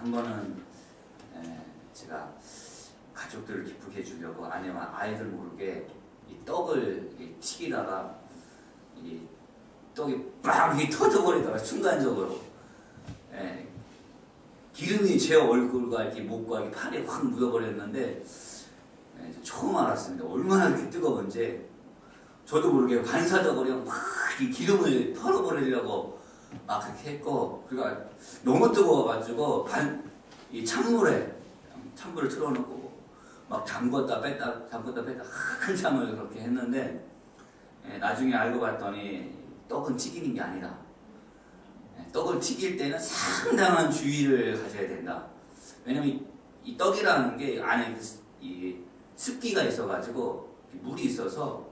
한 번은 제가 가족들을 기쁘게 해주려고 아내와 아이들 모르게 이 떡을 튀기다가 이 떡이 빵 터져버리다가 순간적으로 기름이 제 얼굴과 이렇게 목과 이렇게 팔에 확 묻어버렸는데 처음 알았습니다. 얼마나 이렇게 뜨거운지. 저도 모르게 반사적으로 막 이 기름을 털어버리려고 막 그렇게 했고, 그러니까 너무 뜨거워가지고 이 찬물을 틀어놓고 막 담궜다 뺐다 한참을 그렇게 했는데, 나중에 알고 봤더니 떡은 튀기는 게 아니다. 떡을 튀길 때는 상당한 주의를 가져야 된다. 왜냐면 이 떡이라는 게 안에 이 습기가 있어가지고 물이 있어서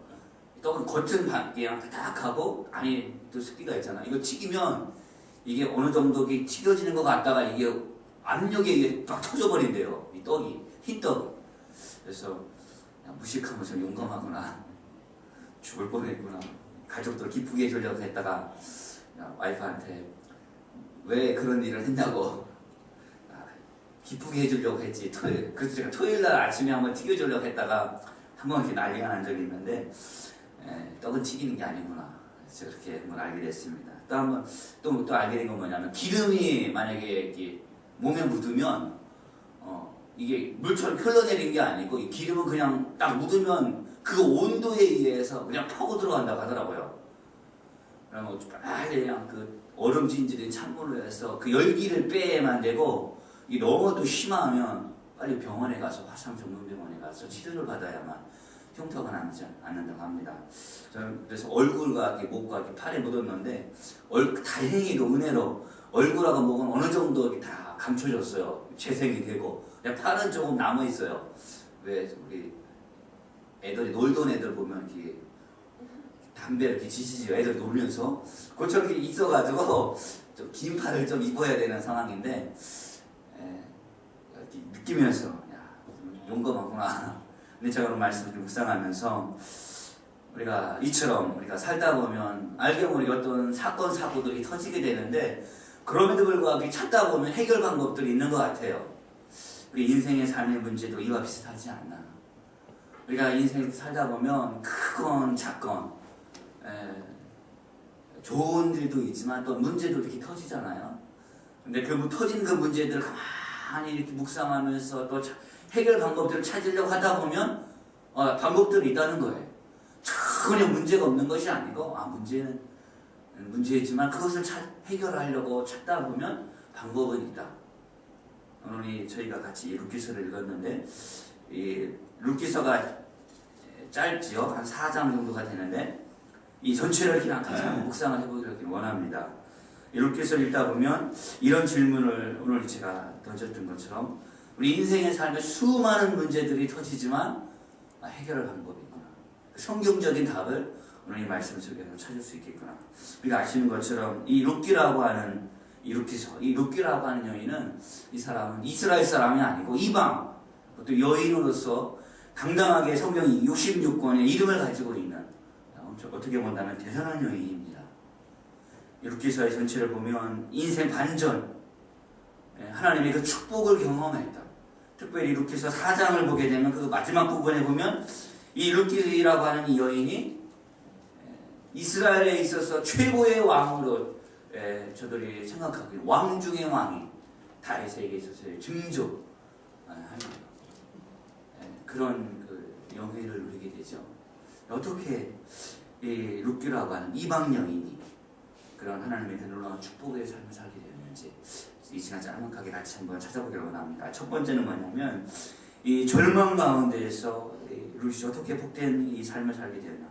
떡은 겉은 그냥 바닥하고 안에 또 습기가 있잖아. 이거 튀기면 이게 어느 정도 튀겨지는 것 같다가 이게 압력에 이게 딱 터져버린대요. 이 떡이 흰 떡. 그래서 무식하면 좀 용감하구나. 죽을 뻔했구나. 가족들 기쁘게 해주려고 했다가 와이프한테 왜 그런 일을 했냐고. 기쁘게 해주려고 했지. 그래서 제가 토요일날 아침에 한번 튀겨주려고 했다가 한번 이렇게 난리가 난 적이 있는데, 떡은 튀기는 게 아니구나. 그래서 그렇게 한번 알게 됐습니다. 또 한번 또 알게 된 건 뭐냐면, 기름이 만약에 이렇게 몸에 묻으면 이게 물처럼 흘러내린 게 아니고, 이 기름은 그냥 딱 묻으면 그 온도에 의해서 그냥 파고 들어간다고 하더라고요. 그러면 빨리 그냥 그 얼음 진지린 찬물로 해서 그 열기를 빼야만 되고, 이 너무도 심하면 빨리 병원에 가서 화상전문병원에 가서 치료를 받아야만 흉터가 나지 않는다고 합니다. 저는 그래서 얼굴과 목과 팔에 묻었는데, 다행히도 은혜로 얼굴하고 목은 어느 정도 다 감춰졌어요. 재생이 되고. 팔은 조금 남아 있어요. 왜 우리 애들이 놀던 애들 보면 이렇게 담배 이렇게 지지지 애들 놀면서 그처럼 이렇게 있어가지고 좀 긴 팔을 좀 입어야 되는 상황인데, 이렇게 느끼면서 용감하구나. 근데 제가 오늘 말씀을 좀 묵상하면서 우리가 이처럼 우리가 살다 보면 알게 모르게 어떤 사고들이 터지게 되는데, 그럼에도 불구하고 찾다 보면 해결 방법들이 있는 것 같아요. 우리 인생의 삶의 문제도 이와 비슷하지 않나. 우리가 인생 살다 보면 크건 작건 좋은 일도 있지만 또 문제도 이렇게 터지잖아요. 근데 터진 그 문제들을 가만히 이렇게 묵상하면서 또 해결 방법들을 찾으려고 하다 보면 방법들이 있다는 거예요. 전혀 문제가 없는 것이 아니고, 문제는 문제이지만 그것을 해결하려고 찾다 보면 방법은 있다. 오늘 저희가 같이 룻기서를 읽었는데, 이 룻기서가 짧지요. 한 4장 정도가 되는데, 이 전체를 그냥 같이 한번 묵상을 해보기를 원합니다. 이 룻기서를 읽다 보면 이런 질문을 오늘 제가 던졌던 것처럼, 우리 인생의 삶에 수많은 문제들이 터지지만 해결할 방법이 있구나. 성경적인 답을 오늘 이 말씀 속에서 찾을 수 있겠구나. 우리가 아시는 것처럼 이 룻기라고 하는 이 룻기라고 하는 여인은, 이 사람은 이스라엘 사람이 아니고 이방, 또 여인으로서 당당하게 성경이 66권의 이름을 가지고 있는, 어떻게 본다면 대단한 여인입니다. 이 룻기서의 전체를 보면 인생 반전, 하나님의 그 축복을 경험했다. 특별히 룻기서 4장을 보게 되면 그 마지막 부분에 보면 이 룻기라고 하는 이 여인이 이스라엘에 있어서 최고의 왕으로 저들이 생각하기에 왕 중의 왕이 다윗에게 있어서의 증조 그런 그 영예를 누리게 되죠. 어떻게 이 룻기라고 하는 이방 여인이 그런 하나님의 놀라운 축복의 삶을 살게 되었는지 이 시간 짤막하게 같이 한번 찾아보기를 원합니다. 첫 번째는 뭐냐면, 이 절망 가운데에서 룻이 어떻게 복된 이 삶을 살게 되었나.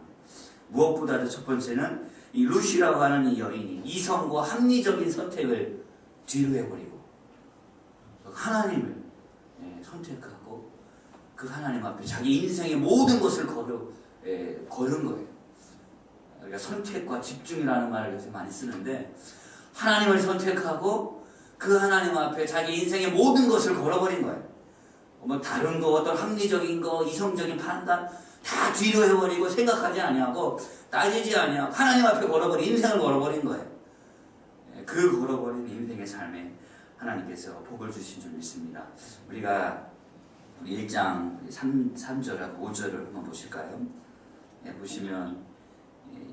무엇보다도 첫 번째는 이 룻이라고 하는 이 여인이 이성과 합리적인 선택을 뒤로 해버리고 하나님을 선택하고 그 하나님 앞에 자기 인생의 모든 것을 걸은 거예요. 그러니까 선택과 집중이라는 말을 요새 많이 쓰는데, 하나님을 선택하고 그 하나님 앞에 자기 인생의 모든 것을 걸어버린 거예요. 뭐 다른 거, 어떤 합리적인 거, 이성적인 판단 다 뒤로 해버리고 생각하지 아니하고 따지지 아니하고 하나님 앞에 걸어버린 인생을 걸어버린 거예요. 그 걸어버린 인생의 삶에 하나님께서 복을 주신 줄 믿습니다. 우리가 1장 3절하고 5절을 한번 보실까요? 예, 보시면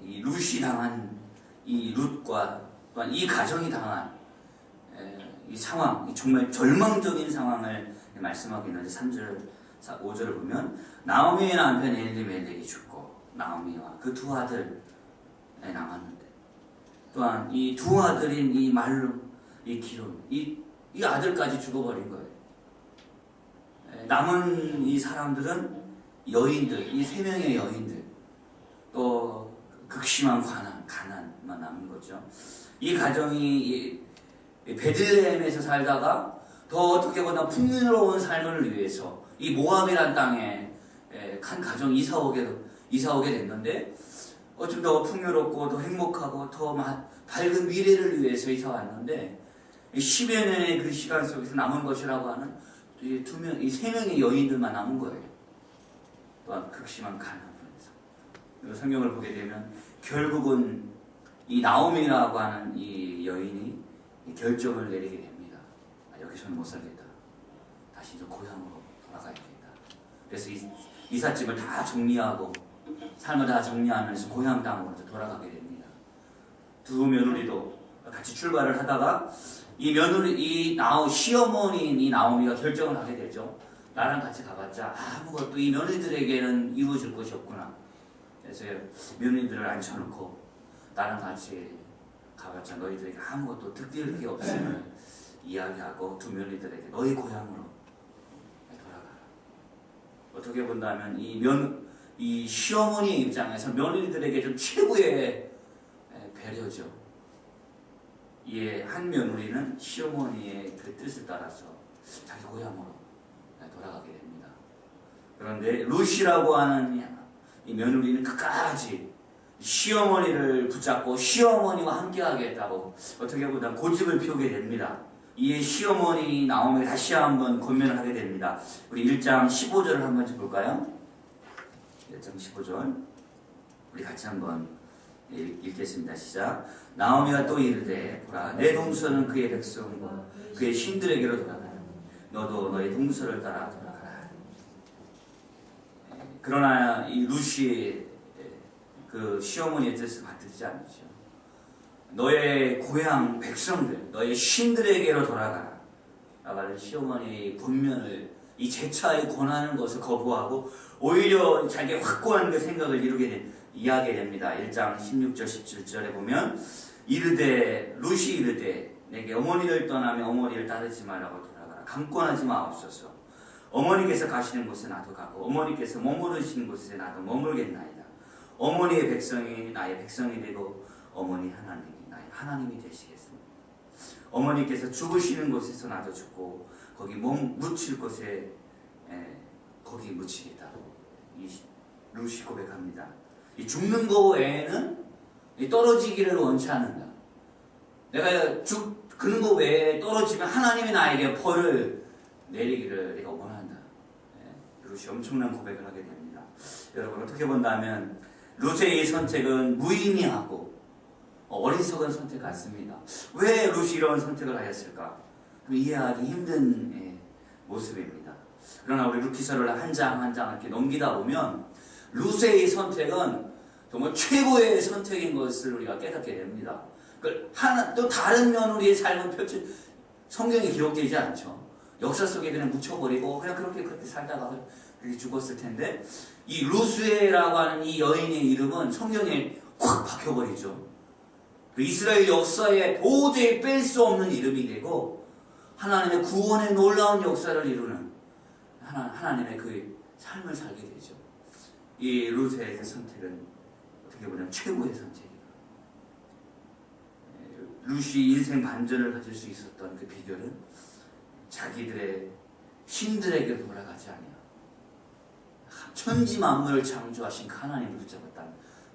이 룻이 당한 이 룻과 또한 이 가정이 당한 이 상황, 정말 절망적인 상황을 말씀하고 있는데 3절, 5절을 보면 나오미의 남편 엘리멜렉이 죽고 나오미와 그 두 아들에 남았는데 또한 이 두 아들인 이 말룸, 이 기론, 이 아들까지 죽어버린 거예요. 남은 이 사람들은 여인들, 이 세 명의 여인들, 또 극심한 가난만 남은 거죠. 이 가정이 베들레헴에서 살다가 더 어떻게 보다 풍요로운 삶을 위해서 이 모압이란 땅에 한 가정이 이사 오게 됐는데 좀 더 풍요롭고 더 행복하고 더 밝은 미래를 위해서 이사 왔는데 10여 년의 그 시간 속에서 남은 것이라고 하는 이 세 명의 여인들만 남은 거예요. 또한 극심한 가난에서. 성경을 보게 되면 결국은 이 나오미라고 하는 이 여인이 결정을 내리게 됩니다. 여기서는 못 살겠다. 다시 저 고향으로 돌아가야겠다. 그래서 이삿짐을 다 정리하고 삶을 다 정리하면서 고향 땅으로 돌아가게 됩니다. 두 며느리도 같이 출발을 하다가 시어머니인 이 나오미가 결정을 하게 되죠. 나랑 같이 가봤자 아무것도 이 며느리들에게는 이루어질 것이 없구나. 그래서 며느리들을 앉혀놓고 나랑 같이 가봤자 너희들에게 아무것도 득될 게 없음을 이야기하고 두 며느리들에게 너희 고향으로 돌아가라. 어떻게 본다면 이 시어머니의 입장에서 며느리들에게 좀 최고의 배려죠. 이에 한 며느리는 시어머니의 그 뜻을 따라서 자기 고향으로 돌아가게 됩니다. 그런데 룻이라고 하는 이 며느리는 끝까지 시어머니를 붙잡고 시어머니와 함께 하겠다고 어떻게 보면 고집을 피우게 됩니다. 이에 시어머니 나오면 다시 한번 권면을 하게 됩니다. 우리 1장 15절을 한번 볼까요? 1장 15절 우리 같이 한번 읽겠습니다. 시작. 나오미가 또 이르되 보라 내 동서는 그의 백성과 그의 신들에게로 돌아가라. 너도 너의 동서를 따라 돌아가라. 그러나 이 룻이 그 시어머니의 뜻을 받들지 않죠. 너의 고향 백성들, 너의 신들에게로 돌아가라. 라는 시어머니의 권면을 이 제차에 권하는 것을 거부하고 오히려 자기의 확고한 그 생각을 이해하게 됩니다. 1장 16절 17절에 보면 룻이 이르되 내게 어머니를 떠나며 어머니를 따르지 말라고 돌아가라. 강권하지 마옵소서. 어머니께서 가시는 곳에 나도 가고 어머니께서 머무르시는 곳에 나도 머물겠나이다. 어머니의 백성이 나의 백성이 되고 어머니 하나님이 나의 하나님이 되시겠습니다. 어머니께서 죽으시는 곳에서 나도 죽고 거기 몸 묻힐 곳에 거기 묻히겠다. 이 룻이 고백합니다. 이 죽는 거 외에는 떨어지기를 원치 않는다. 내가 그런 거 외에 떨어지면 하나님이 나에게 벌을 내리기를 내가 원한다. 룻이 엄청난 고백을 하게 됩니다. 여러분 어떻게 본다면 룻의 이 선택은 무의미하고 어리석은 선택 같습니다. 왜 룻이 이런 선택을 하였을까? 이해하기 힘든 모습입니다. 그러나 우리 룻기서를 한 장 한 장 이렇게 넘기다 보면 룻의 이 선택은 정말 최고의 선택인 것을 우리가 깨닫게 됩니다. 또 다른 며느리의 삶은 성경에 기록되지 않죠. 역사 속에 그냥 묻혀버리고 그냥 그렇게 살다가 그렇게 죽었을 텐데 이 룻이라고 하는 이 여인의 이름은 성경에 콱 박혀버리죠. 그 이스라엘 역사에 도저히 뺄 수 없는 이름이 되고 하나님의 구원의 놀라운 역사를 이루는 하나님의 그 삶을 살게 되죠. 이 룻의 그 선택은 어떻게 보면 최고의 선택이다. 룻이 인생 반전을 가질 수 있었던 그 비결은 자기들의 신들에게 돌아가지 아니야. 천지 만물을 창조하신 하나님을 붙잡았다는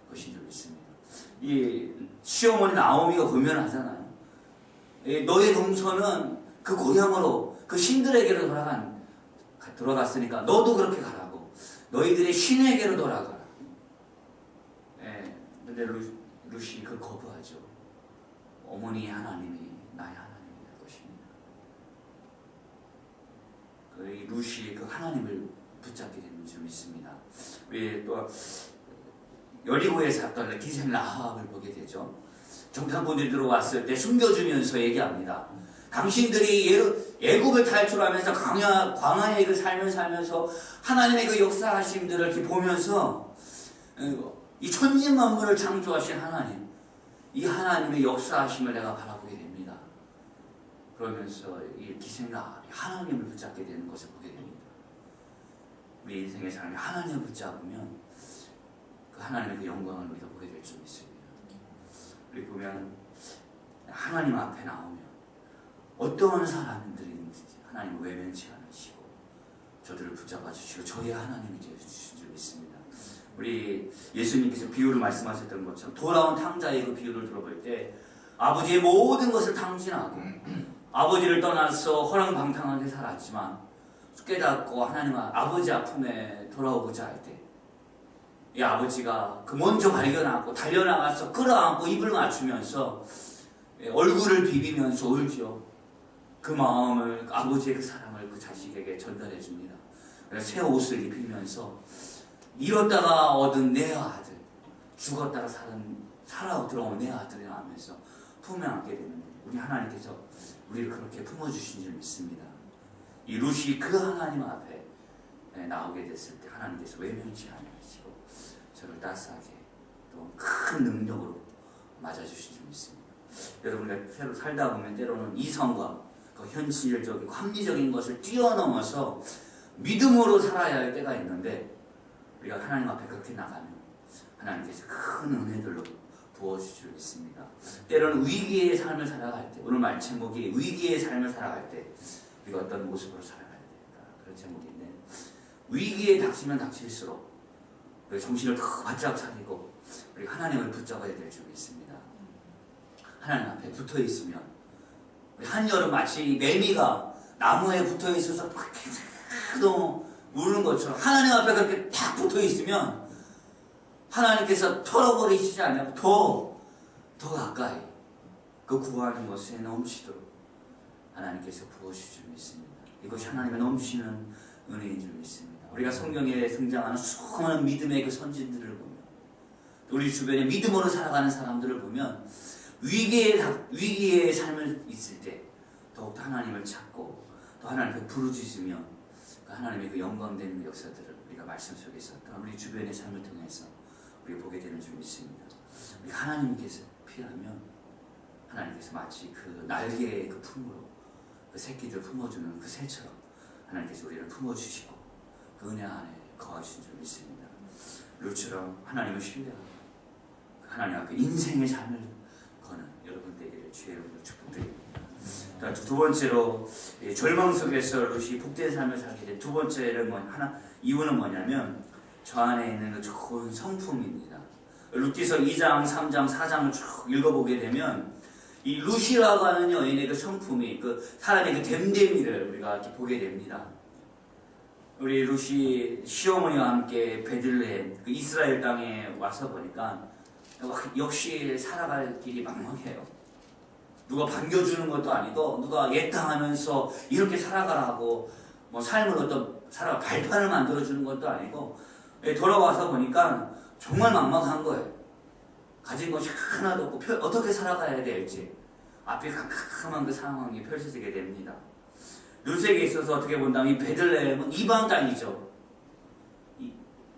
것인 줄 믿습니다. 이 시어머니 나오미가 권면하잖아요. 너의 동서는 그 고향으로 그 신들에게로 돌아갔으니까 너도 그렇게 가라고. 너희들의 신에게로 돌아가라. 근데 룻이 그걸 거부하죠. 어머니 하나님이 나의 하나님이 될 것입니다. 이 룻이 그 하나님을 붙잡게 되는 줄 믿습니다. 우리 또 여리고의 사건 기생 라합을 보게 되죠. 정탐꾼들이 들어왔을 때 숨겨주면서 얘기합니다. 당신들이 애굽을 탈출하면서 광야에 그 살면서 하나님의 그 역사하심들을 이렇게 보면서 이 천지만물을 창조하신 하나님, 이 하나님의 역사하심을 내가 바라보게 됩니다. 그러면서 이 기생 라합이 하나님을 붙잡게 되는 것을 보게 됩니다. 우리 인생의 삶에 하나님을 붙잡으면 그 하나님의 그 영광을 우리가 보게 될 줄 믿습니다. 우리 보면 하나님 앞에 나오면 어떤 사람들이든지 하나님을 외면치 않으시고 저들을 붙잡아 주시고 저희 하나님이 되어 주신 줄 믿습니다. 우리 예수님께서 비유를 말씀하셨던 것처럼 돌아온 탕자의 그 비유를 들어볼 때 아버지의 모든 것을 탕진하고 아버지를 떠나서 허랑방탕하게 살았지만 깨닫고 하나님 아버지 아픔에 돌아오고자 할 때 이 아버지가 그 먼저 발견하고 달려나가서 끌어안고 입을 맞추면서 얼굴을 비비면서 울죠. 그 마음을 아버지의 그 사랑을 그 자식에게 전달해 줍니다. 그래서 새 옷을 입히면서 잃었다가 얻은 내 아들, 죽었다가 살아 들어온 내 아들이라 하면서 품에 안게 되는데 우리 하나님께서 우리를 그렇게 품어주신 줄 믿습니다. 이 룻이 그 하나님 앞에 나오게 됐을 때 하나님께서 외면치 않으시고 저를 따스하게 또 큰 능력으로 맞아주신 줄 믿습니다. 여러분과 새로 살다 보면 때로는 이성과 그 현실적이고 합리적인 것을 뛰어넘어서 믿음으로 살아야 할 때가 있는데 우리가 하나님 앞에 그렇게 나가면 하나님께서 큰 은혜들로 부어주실 줄 믿습니다. 때로는 위기의 삶을 살아갈 때, 오늘 말 제목이 위기의 삶을 살아갈 때 우리가 어떤 모습으로 살아가야 될까 그런 제목인데 위기에 닥치면 닥칠수록 우리 정신을 더 바짝 차리고 우리 하나님을 붙잡아야 될 줄 믿습니다. 하나님 앞에 붙어 있으면 우리 한여름 마치 매미가 나무에 붙어 있어서 계속 우는 것처럼 하나님 앞에 그렇게 딱 붙어 있으면 하나님께서 털어버리시지 않냐고 더 가까이 그 구하는 것에 넘치도록 하나님께서 부어주실 줄 믿습니다. 이것이 하나님의 넘치는 은혜인 줄 믿습니다. 우리가 성경에 등장하는 수많은 믿음의 그 선진들을 보면 우리 주변에 믿음으로 살아가는 사람들을 보면 위기의 삶을 있을 때 더욱더 하나님을 찾고 또 하나님께 부르짖으면 그 하나님의 그 영광되는 역사들을 우리가 말씀 속에서 또 우리 주변의 삶을 통해서 우리가 보게 되는 줄 믿습니다. 우리 하나님께서 피하면 하나님께서 마치 그 날개의 그 품으로 그 새끼들 품어주는 그 새처럼 하나님께서 우리를 품어주시고 그 은혜 안에 거하신 줄 믿습니다. 룻처럼 하나님을 신뢰하고 하나님 앞에 인생의 삶을 거는 여러분 되기를 주의 이름으로 축복드립니다. 두 번째로 절망 속에서 룻이 복된 삶을 살게 된 두 번째는 이유는 뭐냐면 저 안에 있는 그 좋은 성품입니다. 룻기서 2장, 3장, 4장을 쭉 읽어보게 되면 이 룻이라고 하는 여인의 그 성품이 그 사람의 그 됨됨이를 우리가 이렇게 보게 됩니다. 우리 룻이 시어머니와 함께 베들레헴 그 이스라엘 땅에 와서 보니까 역시 살아갈 길이 막막해요. 누가 반겨주는 것도 아니고 누가 예탕하면서 이렇게 살아가라고 뭐 삶을 어떤 발판을 만들어주는 것도 아니고 돌아와서 보니까 정말 막막한 거예요. 가진 것이 하나도 없고 어떻게 살아가야 될지 앞에 캄캄한 그 상황이 펼쳐지게 됩니다. 룻에게 있어서 어떻게 본다면 이 베들레헴은 이방 땅이죠.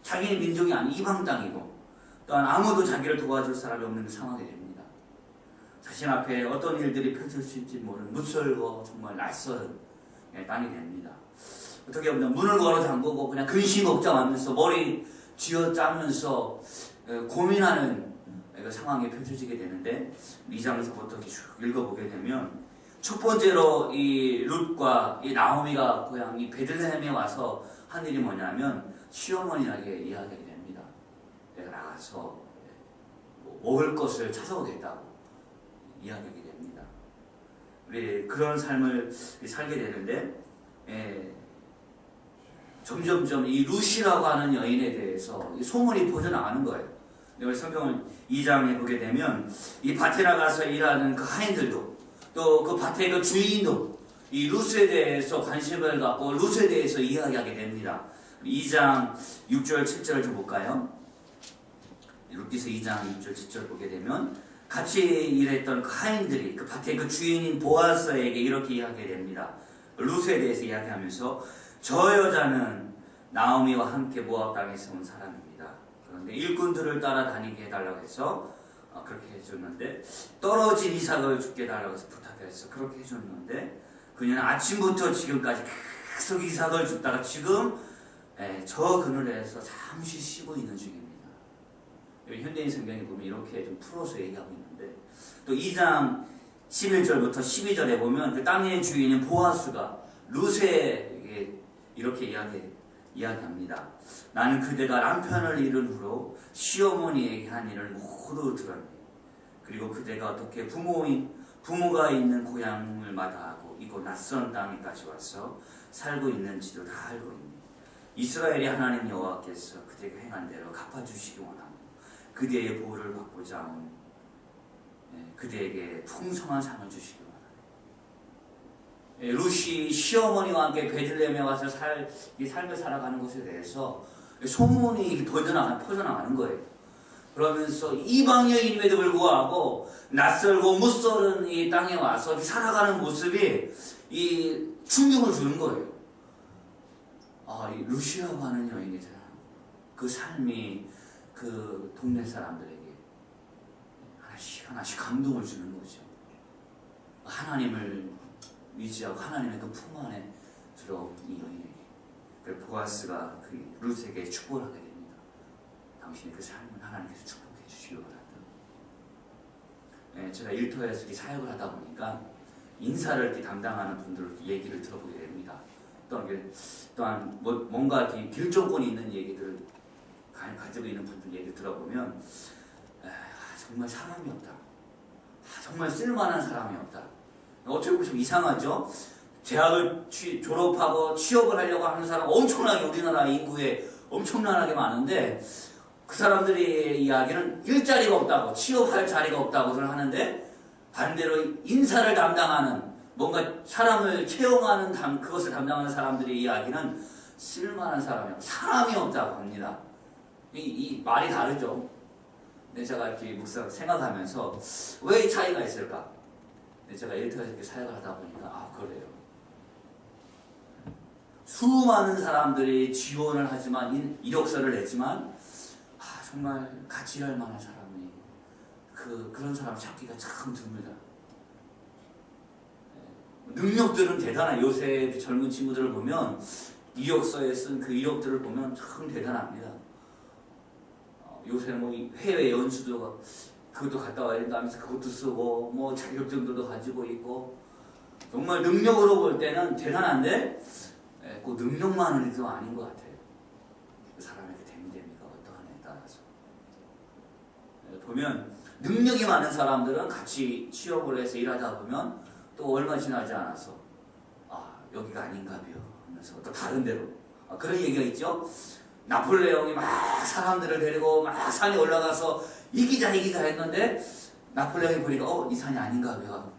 자기의 민족이 아닌 이방 땅이고 또한 아무도 자기를 도와줄 사람이 없는 상황이 됩니다. 자신 앞에 어떤 일들이 펼쳐질지 모르는 낯설고 정말 낯선 땅이 됩니다. 어떻게 보면 문을 걸어 잠그고 그냥 근심 걱정하면서 머리 쥐어짜면서 고민하는 그 상황이 펼쳐지게 되는데 2장에서부터 쭉 읽어보게 되면 첫 번째로 이 룻과 이 나오미가 고향 이 베들레헴에 와서 한 일이 뭐냐면 시어머니에게 이야기하게 됩니다. 내가 나가서 먹을 것을 찾아오겠다고 이야기하게 됩니다. 우리 그런 삶을 살게 되는데 점점점 이 룻이라고 하는 여인에 대해서 소문이 퍼져나가는 거예요. 우리 성경을 2장에 보게 되면 이 밭에 나가서 일하는 그 하인들도 또 그 밭의 그 주인도 이 룻에 대해서 관심을 갖고 룻에 대해서 이야기하게 됩니다. 2장 6절 7절을 좀 볼까요? 룻기서 2장 6절 7절 보게 되면 같이 일했던 하인들이 그 밭의 그 주인인 보아스에게 이렇게 이야기하게 됩니다. 룻에 대해서 이야기하면서 저 여자는 나오미와 함께 모압 땅에서 온 사람입니다. 그런데 일꾼들을 따라다니게 해달라고 해서 그렇게 해줬는데 떨어진 이삭을 죽게 해달라고 해서 부탁해서 그렇게 해줬는데 그녀는 아침부터 지금까지 계속 이삭을 줍다가 지금 저 그늘에서 잠시 쉬고 있는 중입니다. 현대인 성경에 보면 이렇게 좀 풀어서 얘기하고 있는데 또 2장 11절부터 12절에 보면 그 땅의 주인인 보아스가 룻에게 이렇게 이야기합니다. 나는 그대가 남편을 잃은 후로 시어머니에게 한 일을 모두 들었네. 그리고 그대가 어떻게 부모가 있는 고향을 마다하고 이곳 낯선 땅에까지 와서 살고 있는지도 다 알고 있네. 이스라엘의 하나님 여호와께서 그대가 행한 대로 갚아주시기 원하고 그대의 보호를 받고자 온 그대에게 풍성한 상을 주시기 원하네. 룻이 시어머니와 함께 베들레헴에 와서 이 삶을 살아가는 것에 대해서 소문이 퍼져나가는 거예요. 그러면서 이방 여인임에도 불구하고 낯설고 무서운 이 땅에 와서 살아가는 모습이 이 충격을 주는 거예요. 이 룻이라고 하는 여인이잖아. 그 삶이 그 동네 사람들에게 하나씩 감동을 주는 거죠. 하나님을 의지하고 하나님의 그 품 안에 들어온 이 여인에게 그래서 보아스가 그 룻에게 축복을 하게 됩니다. 당신의 그 삶은 하나님께서 축복해 주시기 바랍니다. 제가 일터에서 이렇게 사역을 하다 보니까 인사를 이렇게 담당하는 분들 얘기를 들어보게 됩니다. 또한 뭔가 이렇게 결정권이 있는 얘기들을 가지고 있는 분들 얘기 들어보면 정말 사람이 없다. 정말 쓸만한 사람이 없다. 어떻게 보면 좀 이상하죠? 대학을 졸업하고 취업을 하려고 하는 사람 엄청나게 우리나라 인구에 엄청나게 많은데 그 사람들의 이야기는 일자리가 없다고 취업할 자리가 없다고 하는데 반대로 인사를 담당하는 뭔가 사람을 채용하는 그것을 담당하는 사람들의 이야기는 쓸만한 사람이 없다고 합니다. 이 말이 다르죠. 근데 제가 이렇게 묵상 생각하면서 왜 이 차이가 있을까? 근데 제가 일터에서 이렇게 사역을 하다 보니까 그래요. 수많은 사람들이 지원을 하지만 이력서를 냈지만 정말 같이 일할 만한 사람이 그런 사람 찾기가 참 드물다. 능력들은 대단해. 요새 젊은 친구들을 보면 이력서에 쓴 그 이력들을 보면 참 대단합니다. 요새 뭐 해외 연수도 그것도 갔다 와야 된다면서 그것도 쓰고 뭐 자격증도 가지고 있고 정말 능력으로 볼 때는 대단한데 그 능력만은 좀 아닌 것 같아요. 그 사람의 그 됨됨이가 어떠하냐에 따라서 보면 능력이 많은 사람들은 같이 취업을 해서 일하다 보면 또 얼마 지나지 않아서 여기가 아닌가벼 하면서 또 다른 데로 그런 얘기가 있죠. 나폴레옹이 막 사람들을 데리고 막 산에 올라가서 이기자 했는데 나폴레옹이 보니까 이 산이 아닌가벼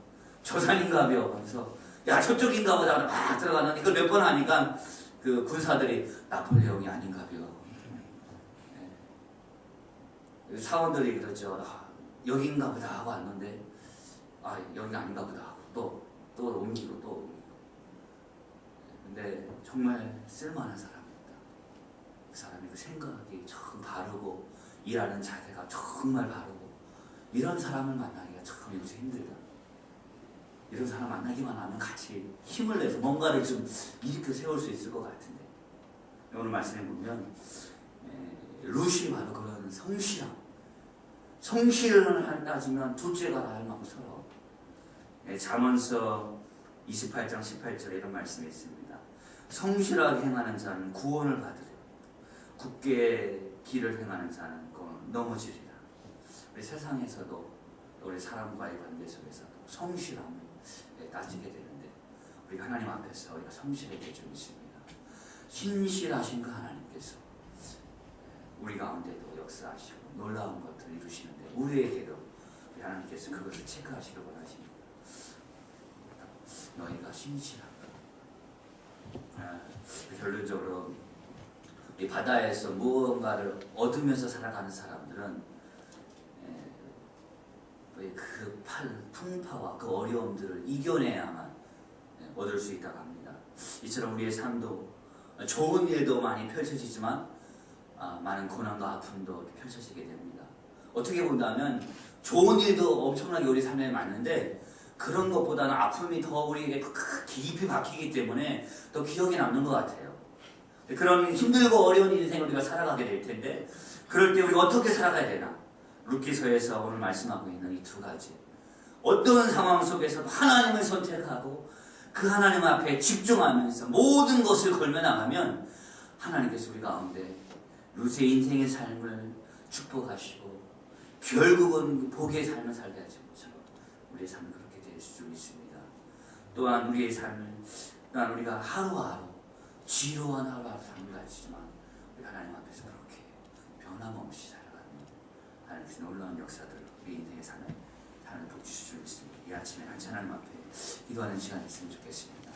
저 산인가벼 하면서 야 저쪽인가 보다 막 들어갔는데 이걸 몇 번 하니까 그 군사들이 나폴레옹이 아닌가벼. 사원들이 그러죠. 여기인가 보다 하고 왔는데 여기가 아닌가 보다 하고 또 옮기고 근데 정말 쓸만한 사람입니다. 그 사람의 그 생각이 참 바르고 일하는 자세가 정말 바르고 이런 사람을 만나기가 참 요새 힘들다. 이런 사람 만나기만 하면 같이 힘을 내서 뭔가를 좀 일으켜 세울 수 있을 것 같은데 오늘 말씀해 보면 룻이 바로 그런 성실을 따지면 둘째가 나을 만큼 서러워. 잠언서 28장 18절에 이런 말씀이 있습니다. 성실하게 행하는 자는 구원을 받으리라. 굳게 길을 행하는 자는 넘어지리라. 우리 세상에서도 우리 사람과의 관계 속에서도 성실함을 따지게 되는데 우리 하나님 앞에서 우리가 성실하게 좀 있습니다. 신실하신 그 하나님께서 우리 가운데도 역사하시고 놀라운 것들을 이루시는데 우리에게도 우리 하나님께서 그것을 체크하시길 원하십니다. 너희가 신실하다. 결론적으로 이 바다에서 무언가를 얻으면서 살아가는 사람들은 그 풍파와 그 어려움들을 이겨내야만 얻을 수 있다고 합니다. 이처럼 우리의 삶도 좋은 일도 많이 펼쳐지지만 많은 고난과 아픔도 펼쳐지게 됩니다. 어떻게 본다면 좋은 일도 엄청나게 우리 삶에 많은데 그런 것보다는 아픔이 더 우리에게 깊이 박히기 때문에 더 기억에 남는 것 같아요. 그런 힘들고 어려운 인생을 우리가 살아가게 될 텐데 그럴 때 우리가 어떻게 살아가야 되나? 룻기서에서 오늘 말씀하고 있는 이 두 가지. 어떤 상황 속에서도 하나님을 선택하고 그 하나님 앞에 집중하면서 모든 것을 걸며 나가면 하나님께서 우리 가운데 룻의 인생의 삶을 축복하시고 결국은 복의 삶을 살게 하신 것처럼 우리의 삶은 그렇게 될 수 있습니다. 또한 우리의 삶을 또한 우리가 하루하루 지루한 하루하루 삶을 가지지만 우리 하나님 앞에서 그렇게 변함없이 살아가는 하나님께서 놀라운 역사들 우리 인생의 삶에 하나님 복 주실 줄 믿습니다. 이 아침에 같이 하나님 앞에 기도하는 시간이 있으면 좋겠습니다.